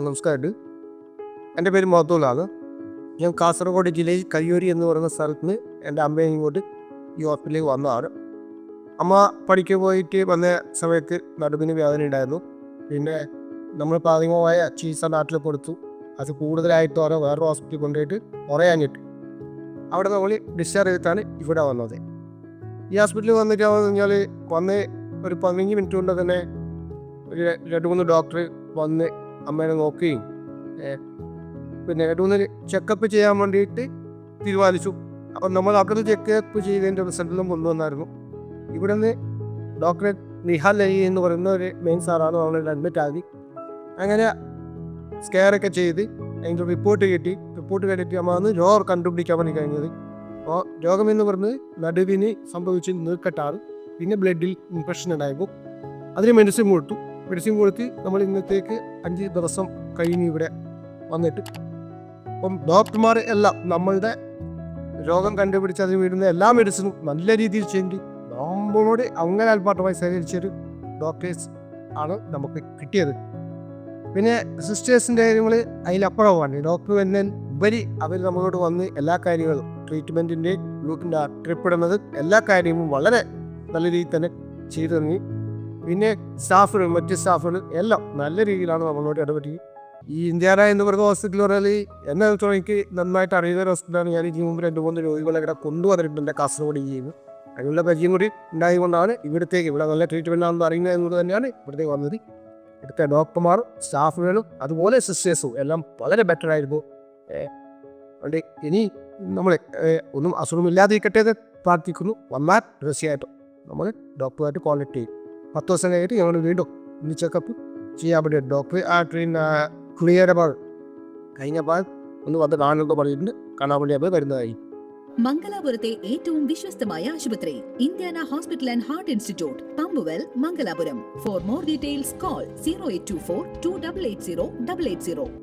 നമസ്കാരം. എൻ്റെ പേര് മൊഹത്തുള്ളാണ്. ഞാൻ കാസർഗോഡ് ജില്ലയിൽ കയ്യൂരി എന്ന് പറയുന്ന സ്ഥലത്ത് നിന്ന് എൻ്റെ അമ്മയും ഇങ്ങോട്ട് ഈ ഹോസ്പിറ്റലിലേക്ക് വന്നതാണ്. അമ്മ പണിക്ക് പോയിട്ട് വന്ന സമയത്ത് നടുവിന് വേദന ഉണ്ടായിരുന്നു. പിന്നെ നമ്മൾ പ്രാഥമികമായ ചികിത്സ നാട്ടിൽ കൊടുത്തു. അത് കൂടുതലായിട്ട് വേറൊരു ഹോസ്പിറ്റലിൽ കൊണ്ടുപോയിട്ട് കുറയാഞ്ഞിട്ട് അവിടെ നമ്മൾ ഡിസ്ചാർജ് ചെയ്തിട്ടാണ് ഇവിടെ വന്നത്. ഈ ഹോസ്പിറ്റലിൽ വന്നിട്ട് പറഞ്ഞാൽ വന്ന് ഒരു 15 മിനിറ്റ് കൊണ്ട് തന്നെ ഒരു 2-3 ഡോക്ടർ വന്ന് അമ്മേനെ നോക്കുകയും പിന്നെ 2-3 ചെക്കപ്പ് ചെയ്യാൻ വേണ്ടിയിട്ട് തീരുമാനിച്ചു. അപ്പം നമ്മൾ അകത്ത് ചെക്കപ്പ് ചെയ്തതിൻ്റെ റിസൾട്ടെല്ലാം കൊണ്ടുവന്നായിരുന്നു. ഇവിടെ നിന്ന് ഡോക്ടർ നിഹാൽ അലി എന്ന് പറയുന്ന ഒരു മെയിൻ സാറാണ് നമ്മൾ അഡ്മിറ്റ് ആക്കി. അങ്ങനെ സ്കെയറൊക്കെ ചെയ്ത് അതിൻ്റെ റിപ്പോർട്ട് കിട്ടിയിട്ട് അമ്മ വന്ന് രോഗം കണ്ടുപിടിക്കാൻ വേണ്ടി കഴിഞ്ഞത്. അപ്പോൾ രോഗമെന്ന് പറഞ്ഞത് നടുവിന് സംഭവിച്ച് നീർക്കെട്ടാണ്. പിന്നെ ബ്ലഡിൽ ഇൻഫെക്ഷൻ ഉണ്ടായിരുന്നു. അതിന് മെഡിസിൻ കൊടുത്ത് നമ്മൾ ഇന്നത്തേക്ക് 5 ദിവസം കഴിഞ്ഞ് ഇവിടെ വന്നിട്ട് അപ്പം ഡോക്ടർമാർ എല്ലാം നമ്മളുടെ രോഗം കണ്ടുപിടിച്ച് അതിന് വീടുന്ന എല്ലാ മെഡിസിനും നല്ല രീതിയിൽ ചെയ്ത് നമ്മളോട് അങ്ങനെ ആത്മാർത്ഥമായി സഹകരിച്ചൊരു ഡോക്ടേഴ്സ് ആണ് നമുക്ക് കിട്ടിയത്. പിന്നെ സിസ്റ്റേഴ്സിൻ്റെ കാര്യങ്ങൾ അതിലപ്പുറമാണ്. ഡോക്ടർ തന്നെ ഉപരി അവർ നമ്മളോട് വന്ന് എല്ലാ കാര്യങ്ങളും ട്രീറ്റ്മെൻറ്റിൻ്റെ ഗ്രൂപ്പിൻ്റെ ട്രിപ്പിടുന്നത് എല്ലാ കാര്യവും വളരെ നല്ല രീതിയിൽ തന്നെ ചെയ്തു തുടങ്ങി. പിന്നെ മറ്റ് സ്റ്റാഫുകൾ എല്ലാം നല്ല രീതിയിലാണ് നമ്മളോട് ഇടപെട്ടി. ഈ ഇന്ത്യാന എന്ന് പറയുന്ന ഹോസ്പിറ്റൽ പറഞ്ഞാൽ എന്നെ എനിക്ക് നന്നായിട്ട് അറിയുന്ന ഒരു ഹോസ്പിറ്റലാണ്. ഞാൻ ഇതിന് മുമ്പ് 2-3 രോഗികളെ ഇവിടെ കൊണ്ടുവന്നിട്ടുണ്ട് കാസർഗോഡ് ചെയ്യുന്നു. അതിനുള്ള പരിചയം കൂടി ഉണ്ടായതുകൊണ്ടാണ് ഇവിടെ നല്ല ട്രീറ്റ്മെൻ്റ് ആണെന്ന് അറിയുന്നത് എന്നുള്ളത് തന്നെയാണ് ഇവിടത്തേക്ക് വന്നത്. ഇവിടുത്തെ ഡോക്ടർമാരും സ്റ്റാഫുകളും അതുപോലെ സിസ്റ്റേഴ്സും എല്ലാം വളരെ ബെറ്റർ ആയിരുന്നു. അതുകൊണ്ട് ഇനി നമ്മൾ ഒന്നും അസുഖമില്ലാതിരിക്കട്ടെ എന്ന് പ്രാർത്ഥിക്കുന്നു. വന്നാൽ തീർച്ചയായിട്ടും നമ്മൾ ഡോക്ടറുമായിട്ട് കോൺടാക്ട് ചെയ്യും. 10 ദിവസം കഴിഞ്ഞിട്ട് ഞങ്ങൾ വീണ്ടും ഇന്ന് ചെക്കപ്പ് ചെയ്യാൻ വേണ്ടി ഡോക്ടർ ക്ലിയർ കഴിഞ്ഞപ്പോൾ ഒന്ന് വന്ന് കാണുമെന്ന് പറഞ്ഞിട്ടുണ്ട്. കാണാൻ വേണ്ടി അത് വരുന്നതായി. മംഗലാപുരത്തെ ഏറ്റവും വിശ്വസ്തമായ ആശുപത്രി Indiana hospital and heart institute, Pumpwell, Mangalapuram. For more details call 0824 2880 880.